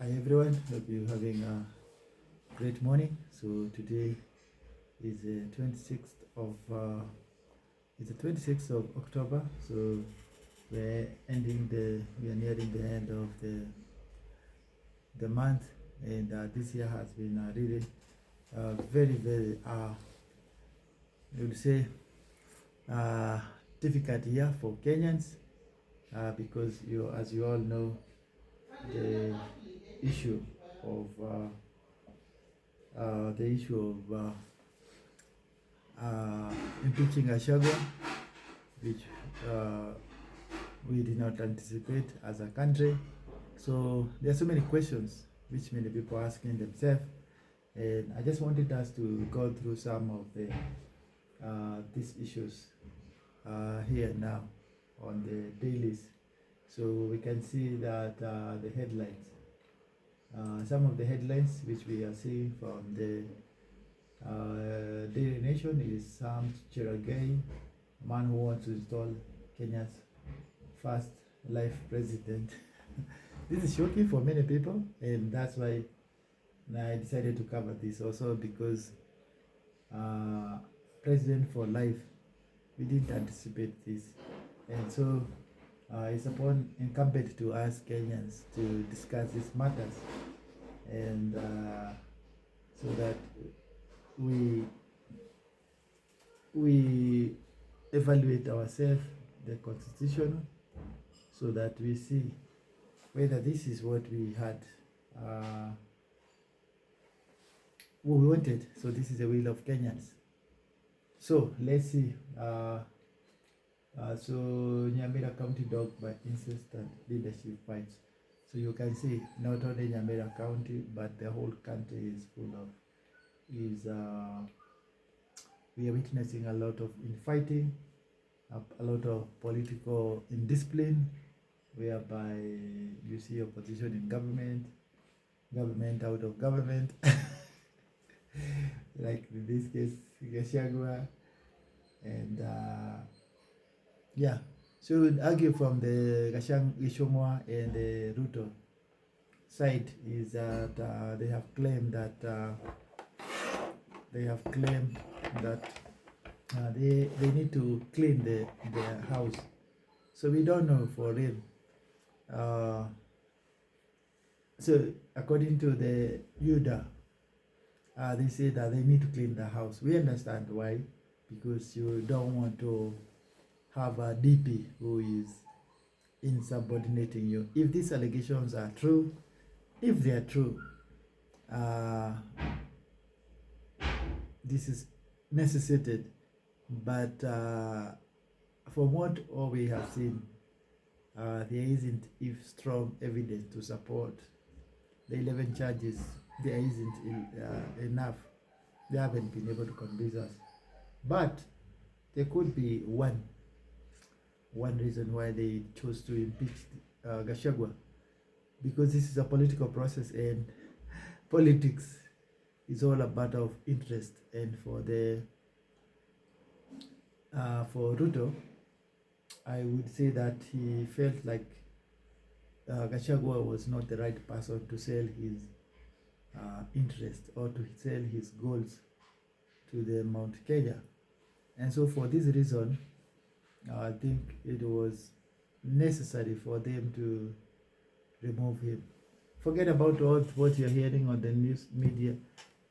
Hi everyone, hope you're having a great morning. So today is the 26th of it's the 26th of October. So we are nearing the end of the month, and this year has been really very I would say uh, difficult year for Kenyans because as you all know, the issue of impeaching Gachagua, which uh, we did not anticipate as a country. So there are so many questions which many people are asking themselves, and I just wanted us to go through some of these issues here now on the dailies, so we can see that the headlines, some of the headlines which we are seeing from the Daily Nation is Sam Cherargei, man who wants to install Kenya's first life president. This is shocking for many people, and that's why I decided to cover this also, because uh, president for life, we didn't anticipate this, and so it's upon incumbent to us Kenyans to discuss these matters, and so that we evaluate ourselves, the constitution, so that we see whether this is what we had, what we wanted. So this is the will of Kenyans. So let's see. So Nyamira County dogged by incest and leadership fights. So you can see not only Nyamira County, but the whole country is full of we are witnessing a lot of infighting, a lot of political indiscipline, whereby you see opposition in government, government out of government, like in this case, Gachagua, and yeah. So we would argue from the Gishomwa and the Ruto side is that they have claimed that they need to clean the house. So we don't know for real. So according to the UDA, they say that they need to clean the house. We understand why, because you don't want to have a DP who is insubordinating you. If these allegations are true, if they are true, this is necessitated. But from what all we have seen, there isn't strong evidence to support the 11 charges. There isn't enough. They haven't been able to convince us. But there could be one reason why they chose to impeach Gachagua, because this is a political process, and politics is all a matter of interest. And for Ruto, I would say that he felt like Gachagua was not the right person to sell his interest or to sell his goals to the Mount Kenya. And so for this reason, I think it was necessary for them to remove him. Forget about all what you're hearing on the news media.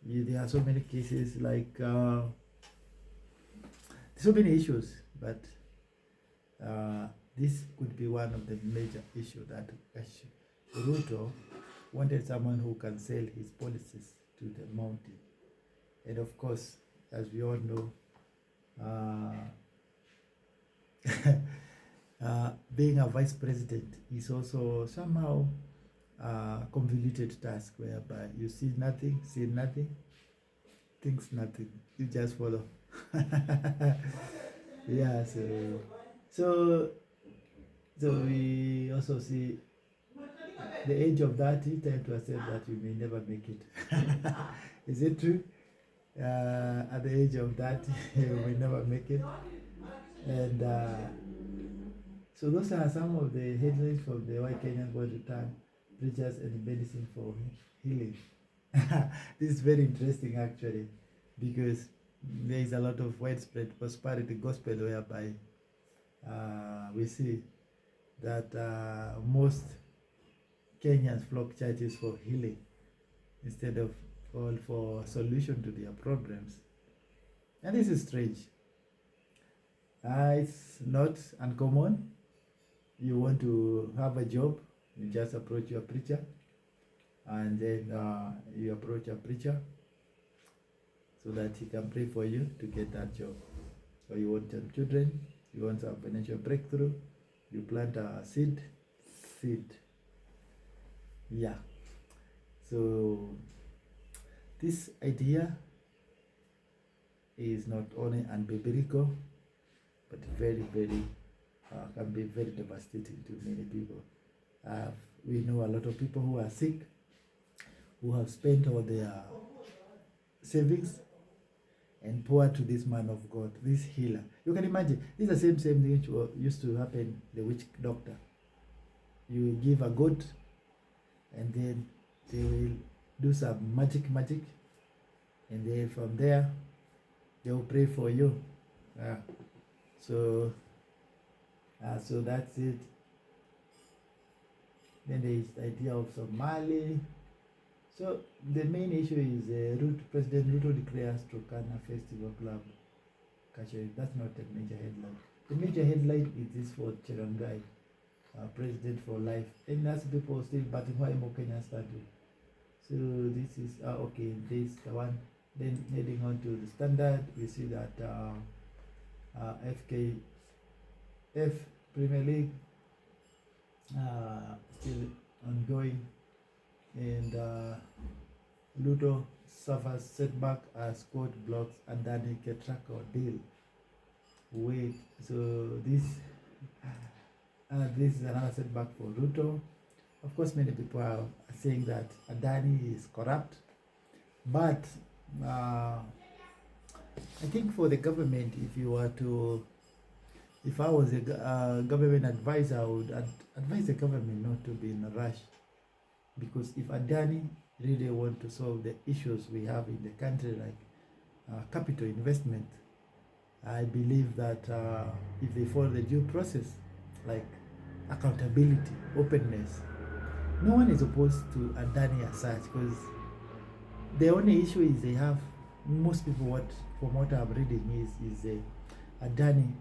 There are so many cases, like so many issues, but this could be one of the major issues, that Ruto wanted someone who can sell his policies to the mountain. And of course, as we all know, being a vice president is also somehow a convoluted task, whereby you see nothing, thinks nothing, you just follow. Yeah, so we also see the age of 30 tend to accept that you may never make it. Is it true? At the age of 30, you may never make it. And so those are some of the headlines from the Why Kenyans Want Return. preachers and medicine for healing. This is very interesting actually, because there is a lot of widespread prosperity gospel whereby we see that most Kenyans flock churches for healing instead of all for solution to their problems. And this is strange. It's not uncommon. You want to have a job, you just approach your preacher, and then you approach a preacher so that he can pray for you to get that job. Or you want some children, you want some financial breakthrough, you plant a seed. Yeah. So this idea is not only unbiblical, but very, very can be very devastating to many people. We know a lot of people who are sick, who have spent all their savings and pour to this man of God, this healer. You can imagine, this is the same thing which used to happen, the witch doctor. You give a goat, and then they will do some magic, and then from there, they will pray for you. So that's it. Then there is the idea of Somali. So the main issue is President Ruto declares Turkana Festival Club Kasheri. That's not a major headline. The major headline is this for Cherangai, President for Life. And that's people still batting why more Kenya started. So this is okay. This the one. Then heading on to the Standard, we see that FKF Premier League still ongoing, and Ludo suffers setback as court blocks Adani Ketrako deal. Wait, so this is another setback for Ruto. Of course, many people are saying that Adani is corrupt, but I think for the government, if I was a government advisor, I would advise the government not to be in a rush, because if Adani really want to solve the issues we have in the country, like capital investment, I believe that if they follow the due process, like accountability, openness, no one is opposed to Adani as such, because the only issue is they have, most people, from what I'm reading, is Adani.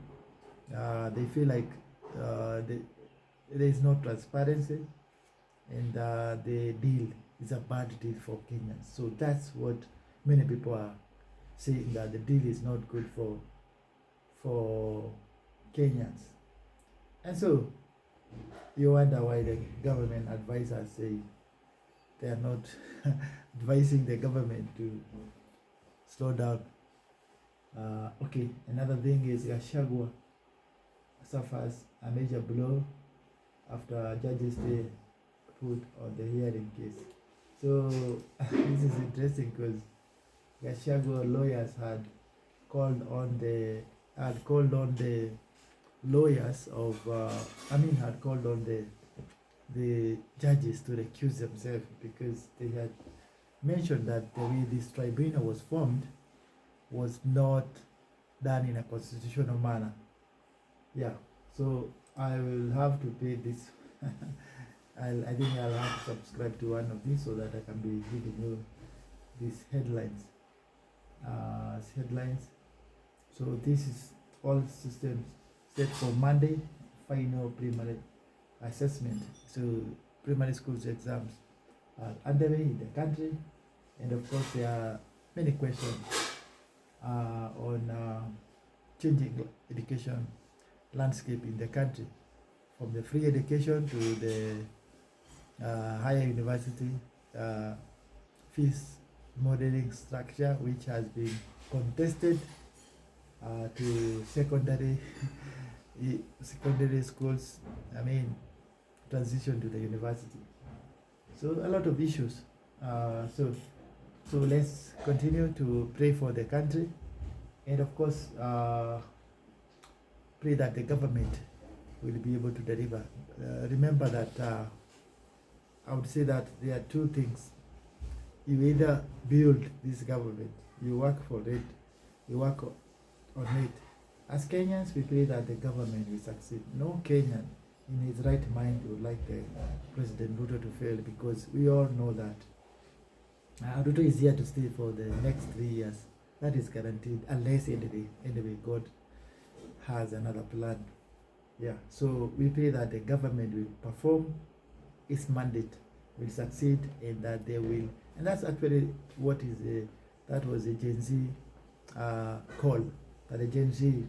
They feel like there is no transparency, and the deal is a bad deal for Kenyans. So that's what many people are saying, that the deal is not good for Kenyans. And so you wonder why the government advisors say they are not advising the government to slow down. Okay, another thing is Gachagua suffers a major blow after judges stay put on the hearing case. So this is interesting, because Gachagua lawyers had called on the lawyers of had called on the judges to recuse themselves, because they had mentioned that the way this tribunal was formed was not done in a constitutional manner. Yeah, so I will have to pay this. I think I'll have to subscribe to one of these so that I can be giving you these headlines. So this is all systems set for Monday, final primary assessment. So primary schools exams are underway in the country, and of course there are many questions on changing education landscape in the country, from the free education to the higher university fees modeling structure, which has been contested, to secondary schools, transition to the university. So a lot of issues. So let's continue to pray for the country, and of course pray that the government will be able to deliver. Remember that I would say that there are two things. You either build this government, you work for it, you work on it. As Kenyans, we pray that the government will succeed. No Kenyan in his right mind would like the President Ruto to fail, because we all know that Ruto is here to stay for the next 3 years. That is guaranteed, unless anyway God has another plan. Yeah, so we pray that the government will perform its mandate, will succeed, and that they will. And that's actually what is that was a Gen Z call, that the Gen Z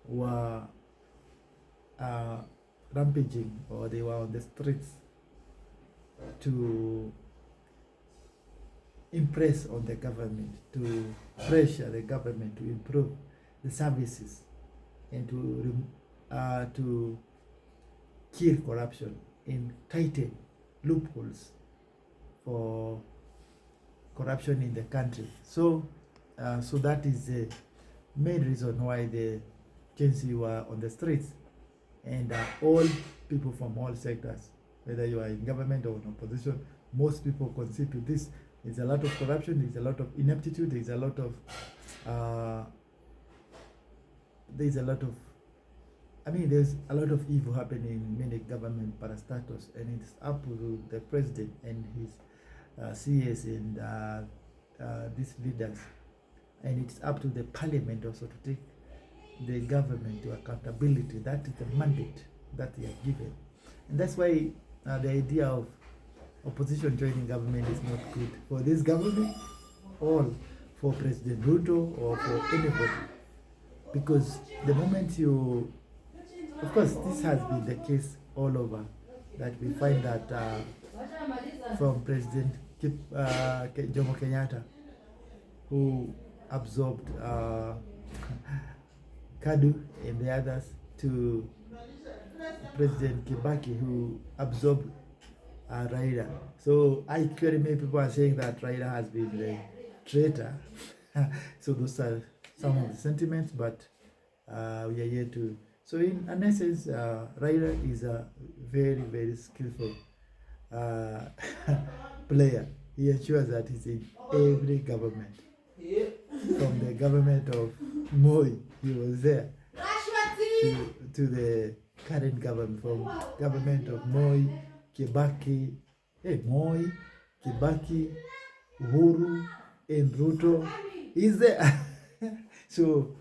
were rampaging, or they were on the streets to impress on the government, to pressure the government to improve the services, and to kill corruption and tighten loopholes for corruption in the country. So that is the main reason why the Gen Z were on the streets, and all people from all sectors, whether you are in government or in opposition, most people concede to this. There's a lot of corruption, there's a lot of ineptitude, there's a lot of there's a lot of evil happening in many government parastatals, and it's up to the president and his CS and these leaders, and it's up to the parliament also to take the government to accountability. That is the mandate that they are given, and that's why the idea of opposition joining government is not good for this government or for President Ruto or for anybody, because the moment you, of course, this has been the case all over, that we find that from President Jomo Kenyatta, who absorbed Kadu and the others, to President Kibaki, who absorbed Raila. So actually many people are saying that Raila has been the traitor. So those are some of the sentiments, but we are here to. So in essence, Raila is a very, very skillful player. He ensures that he's in every government. From the government of Moi, he was there, to the current government, from government of Moi, Kibaki, Moi, Kibaki, Uhuru, and Ruto is there. So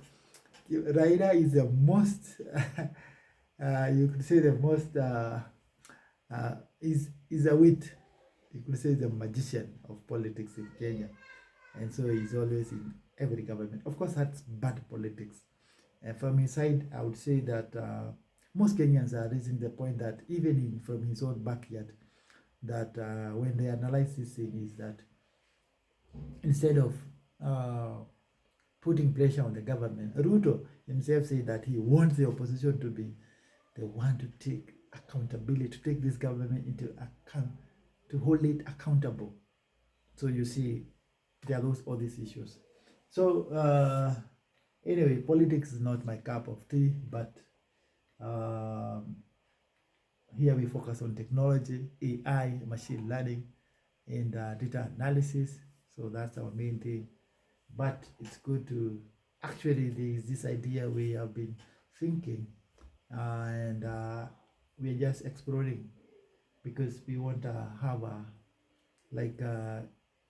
Raila is the most, you could say the most, is a wit. You could say the magician of politics in Kenya. And so he's always in every government. Of course, that's bad politics. And from his side, I would say that most Kenyans are raising the point that even from his own backyard, that when they analyze this thing, is that instead of putting pressure on the government, Ruto himself said that he wants the opposition to be the one to take accountability, to take this government into account, to hold it accountable. So you see, there are all these issues. So anyway, politics is not my cup of tea, but here we focus on technology, AI, machine learning, and data analysis. So that's our main thing. But it's good to, actually, there is this idea we have been thinking, and we're just exploring, because we want to have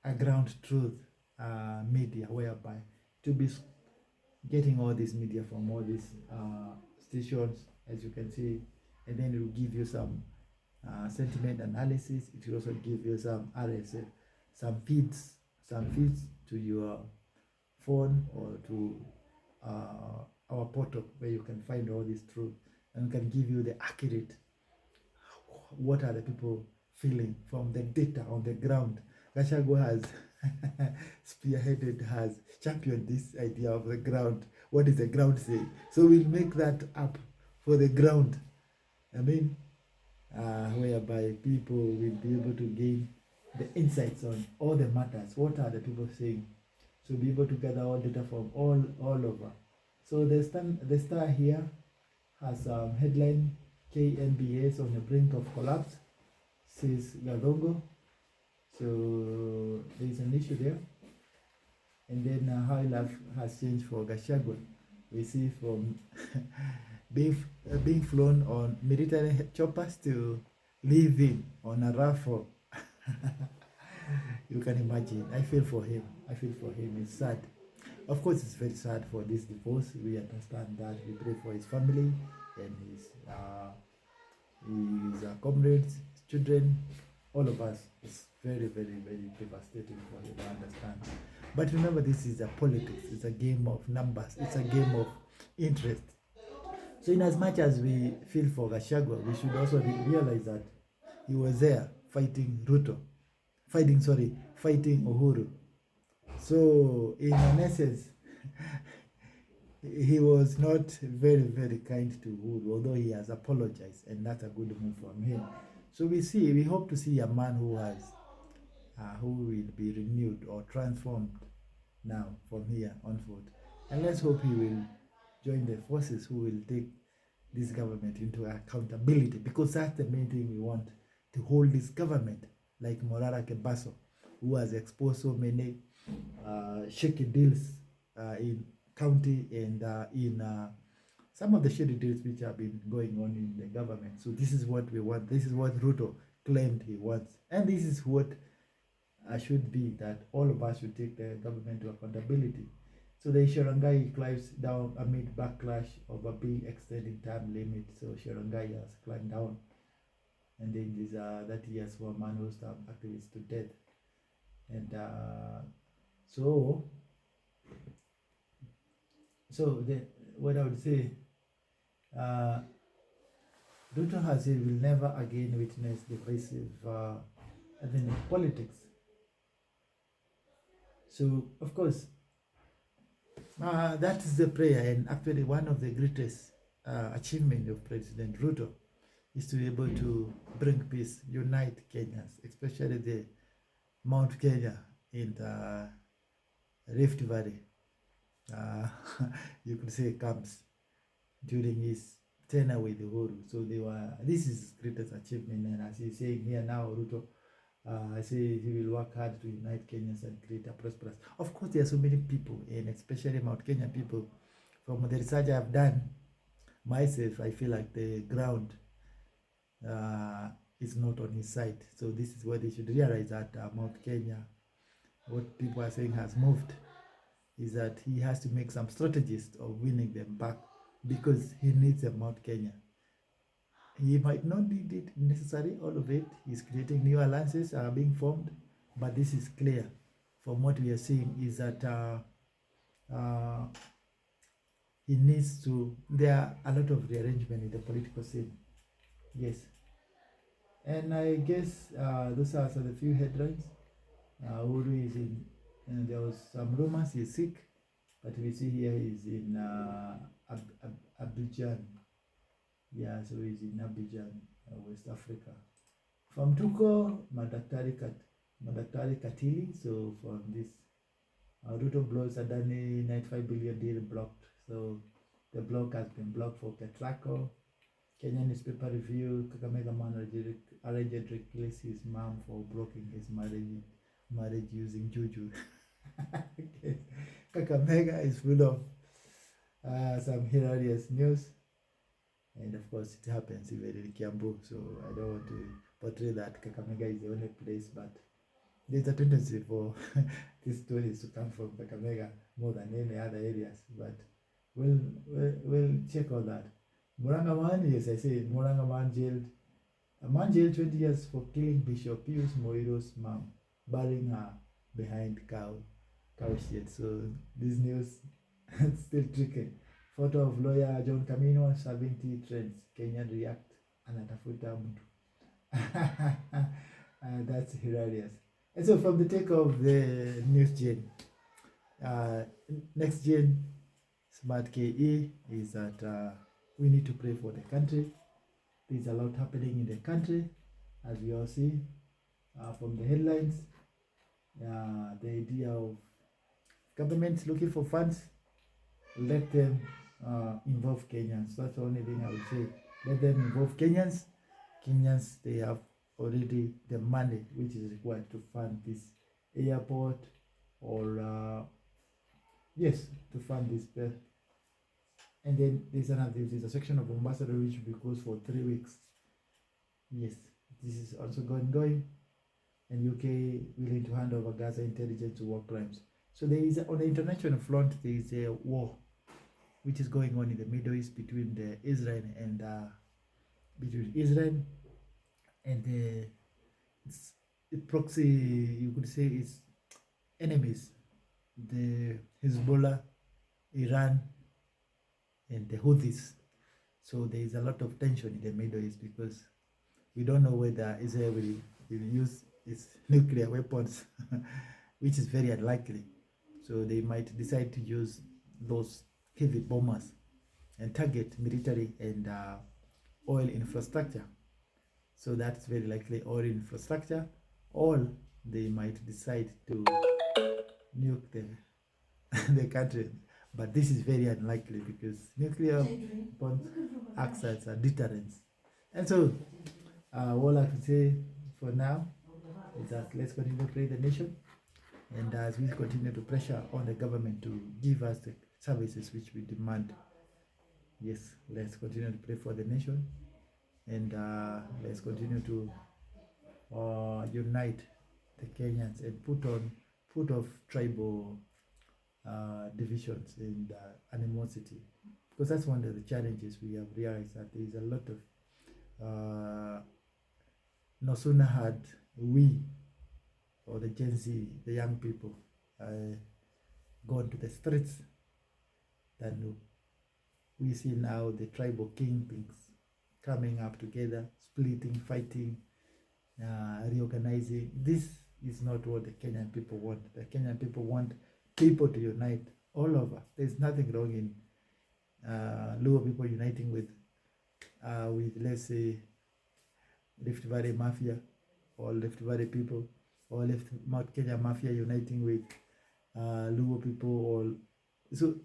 a ground truth media, whereby to be getting all this media from all these stations, as you can see, and then it will give you some sentiment analysis. It will also give you some RSS, some feeds to your phone or to our portal, where you can find all this truth, and can give you the accurate, what are the people feeling from the data on the ground. Gachagua has spearheaded, has championed this idea of the ground. What is the ground saying? So we'll make that up for the ground. I mean, whereby people will be able to gain the insights on all the matters. What are the people saying? So be able to gather all data from all over. So the Star here has headline: KNBS on the brink of collapse. says Gadongo. So there's an issue there. And then how life has changed for Gachagua. We see from being flown on military choppers to living on a raffle. You can imagine. I feel for him. I feel for him. It's sad. Of course, it's very sad for this divorce. We understand that. We pray for his family and his comrades, his children, all of us. It's very, very, very devastating for him. I understand. But remember, this is a politics. It's a game of numbers. It's a game of interest. So, in as much as we feel for Gachagua, we should also realize that he was there fighting Uhuru. So, in an essence, he was not very, very kind to Uhuru, although he has apologized, and that's a good move from him. So we hope to see a man who will be renewed or transformed now from here onward. And let's hope he will join the forces who will take this government into accountability, because that's the main thing we want, to hold this government like Morara Kebaso, who has exposed so many shaky deals in county and in some of the shady deals which have been going on in the government. So this is what we want. This is what Ruto claimed he wants. And this is what should be, that all of us should take the government to accountability. So the Sharangai climbs down amid backlash over being extending term limit. So Sharangai has climbed down. And then there's that year's for man who stabbed activists to death. And what I would say, Ruto has said will never again witness divisive politics. So, of course, that is the prayer, and actually one of the greatest achievements of President Ruto is to be able to bring peace, unite Kenyans, especially the Mount Kenya in the Rift Valley. You could say camps during his tenure with Uhuru. So this is his greatest achievement, and as he's saying here now, Ruto, I say he will work hard to unite Kenyans and create a prosperous. Of course, there are so many people, and especially Mount Kenya people. From the research I've done myself, I feel like the ground is not on his side. So this is what they should realize, that Mount Kenya, what people are saying has moved, is that he has to make some strategies of winning them back, because he needs a Mount Kenya. He might not need it necessary, all of it. He's creating new alliances are being formed, but this is clear from what we are seeing, is that he needs to, there are a lot of rearrangement in the political scene. Yes. And I guess those are some of the few headlines. Uhuru is in, and there was some rumors he's sick, but we see here he's in Abidjan. Yeah, so he's in Abidjan, West Africa. From Tuko, Madaktari Katili. So from this, Ruto blows Adani 95 billion deal blocked. So the block has been blocked for Ketraco. Kenyan newspaper review, Kakamega man allegedly kills his mom for blocking his marriage using juju. Okay. Kakamega is full of some hilarious news. And of course, it happens even in Kiambu. So I don't want to portray that Kakamega is the only place, but there's a tendency for these stories to come from Kakamega more than any other areas. But we'll check all that. Muranga man, yes, I say Muranga man jailed. A man jailed 20 years for killing Bishop Pius Moiro's mom, burying her behind cow shed. So this news is still tricky. Photo of lawyer John Camino serving tea trends. Kenyan react anatafuta mtu. That's hilarious. And so from the take of the news gen, next gen Smart KE is that we need to pray for the country. There's a lot happening in the country, as we all see from the headlines. The idea of governments looking for funds, let them involve Kenyans. That's the only thing I would say. Let them involve Kenyans. Kenyans, they have already the money which is required to fund this airport, or yes, to fund this and then there's a section of ambassador which will be closed for 3 weeks. Yes, this is also going, and UK willing to hand over Gaza intelligence to war crimes. So there is on the international front there is a war which is going on in the Middle East between Israel and it's a proxy, you could say, is enemies, the Hezbollah, Iran, and the Houthis. So there is a lot of tension in the Middle East because we don't know whether Israel will use its nuclear weapons, which is very unlikely. So they might decide to use those heavy bombers and target military and oil infrastructure. So that's very likely oil infrastructure, or they might decide to nuke the country. But this is very unlikely because nuclear bombs acts as a deterrent. And so, all I have to say for now is that let's continue to pray the nation, and as we continue to pressure on the government to give us the services which we demand. Yes, let's continue to pray for the nation, and let's continue to unite the Kenyans and put off tribal divisions and animosity, because that's one of the challenges we have realized, that there is a lot of no sooner had we, or the Gen Z, the young people, gone to the streets than we see now the tribal kingpins coming up together, splitting, fighting, reorganizing. This is not what the Kenyan people want. The Kenyan people want people to unite all over. There's nothing wrong in Luo people uniting with let's say Rift Valley Mafia, or Rift Valley people, or Left Mount Kenya Mafia uniting with Luo people, or so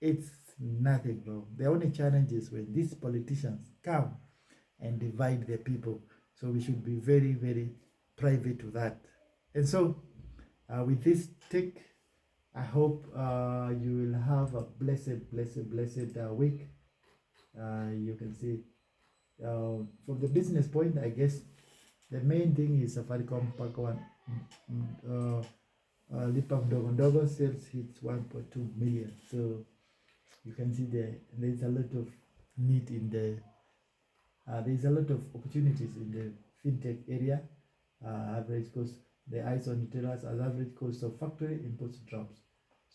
it's nothing wrong. The only challenge is when these politicians come and divide the people. So we should be very, very private to that. And so with this take, I hope you will have a blessed week. You can see from the business point, I guess the main thing is Safaricom Pack One Lipa Mdogo Ndogo sales hits 1.2 million. So you can see there's a lot of need in there's a lot of opportunities in the fintech area. Average cost, the eyes on retailers as average cost of factory inputs drops.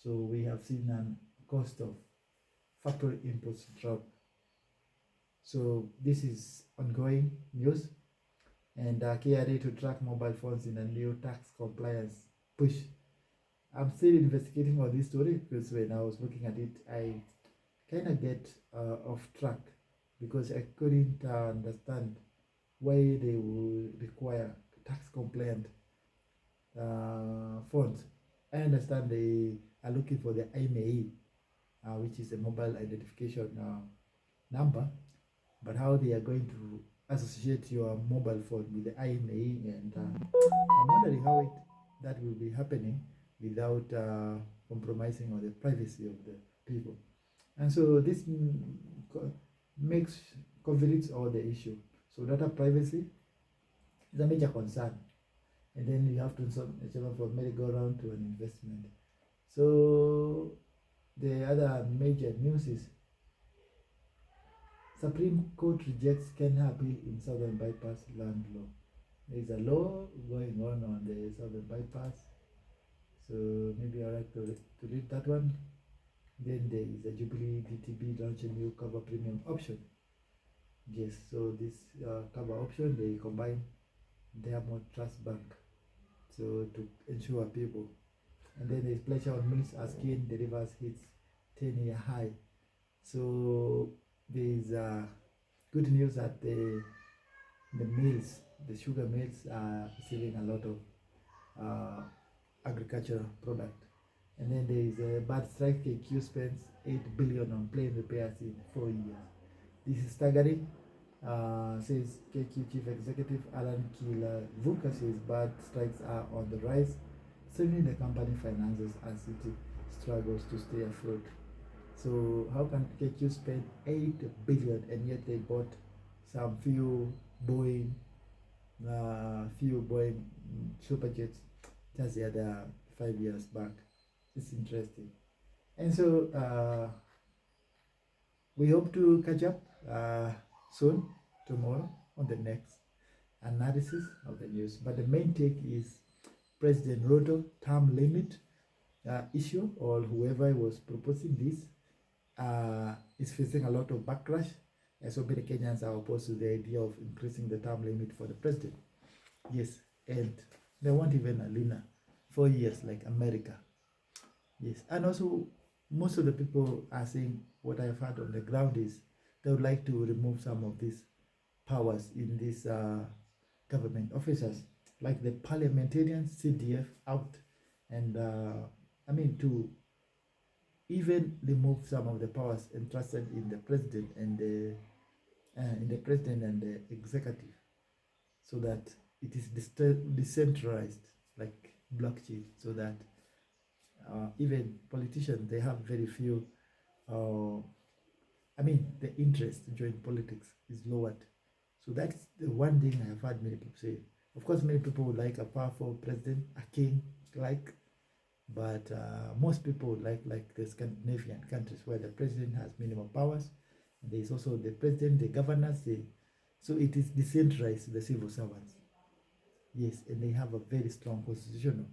So we have seen a cost of factory inputs drop. So this is ongoing news. And KRA to track mobile phones in a new tax compliance push. I'm still investigating on this story because when I was looking at it, I kind of get off track because I couldn't understand why they would require tax compliant phones. I understand they are looking for the IMEI, which is a mobile identification number, but how they are going to associate your mobile phone with the IMEI, and I'm wondering how that will be happening without compromising on the privacy of the people. And so this makes conflicts all the issue. So data privacy is a major concern. And then you have to solve for merry-go-round to an investment. So the other major news is Supreme Court rejects Kenya appeal in Southern Bypass land law. There is a law going on the Southern Bypass. So maybe I'd like to read that one. Then there is a Jubilee DTB launch a new cover premium option. Yes, so this cover option, they combine Diamond Trust Bank, so to ensure people. And then there's pressure on mills as cane delivers hits 10-year high. So there's good news that the mills, the sugar mills, are selling a lot of agricultural product. And then there is a bad strike. KQ spends 8 billion on plane repairs in 4 years. This is staggering. Says KQ Chief Executive Alan Kilavuka says bad strikes are on the rise, straining the company finances as it struggles to stay afloat. So how can KQ spend 8 billion and yet they bought some Boeing, few Boeing super jets just the other 5 years back? It's interesting. And so we hope to catch up soon, tomorrow, on the next analysis of the news. But the main take is President Ruto term limit issue, or whoever was proposing this is facing a lot of backlash. And so many Kenyans are opposed to the idea of increasing the term limit for the president. Yes, and they want even a leaner 4 years like America. Yes, and also most of the people are saying what I've heard on the ground is they would like to remove some of these powers in these government officers, like the parliamentarians, CDF out, and to even remove some of the powers entrusted in the president and the executive, so that it is decentralized like blockchain, so that even politicians, they have very few uh, the interest to join politics is lowered. So that's the one thing I have heard many people say. Of course, many people would like a powerful president, a king, like, but most people like the Scandinavian countries where the president has minimal powers. And there is also the president, the governors, so it is decentralized to the civil servants. Yes, and they have a very strong constitutional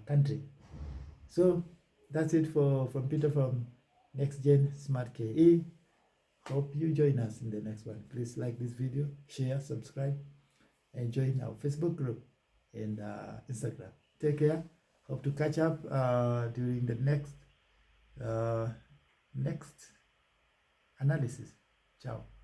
country. So that's it from Peter from Next Gen Smart KE. Hope you join us in the next one. Please like this video, share, subscribe, and join our Facebook group and Instagram. Take care. Hope to catch up during the next analysis. Ciao.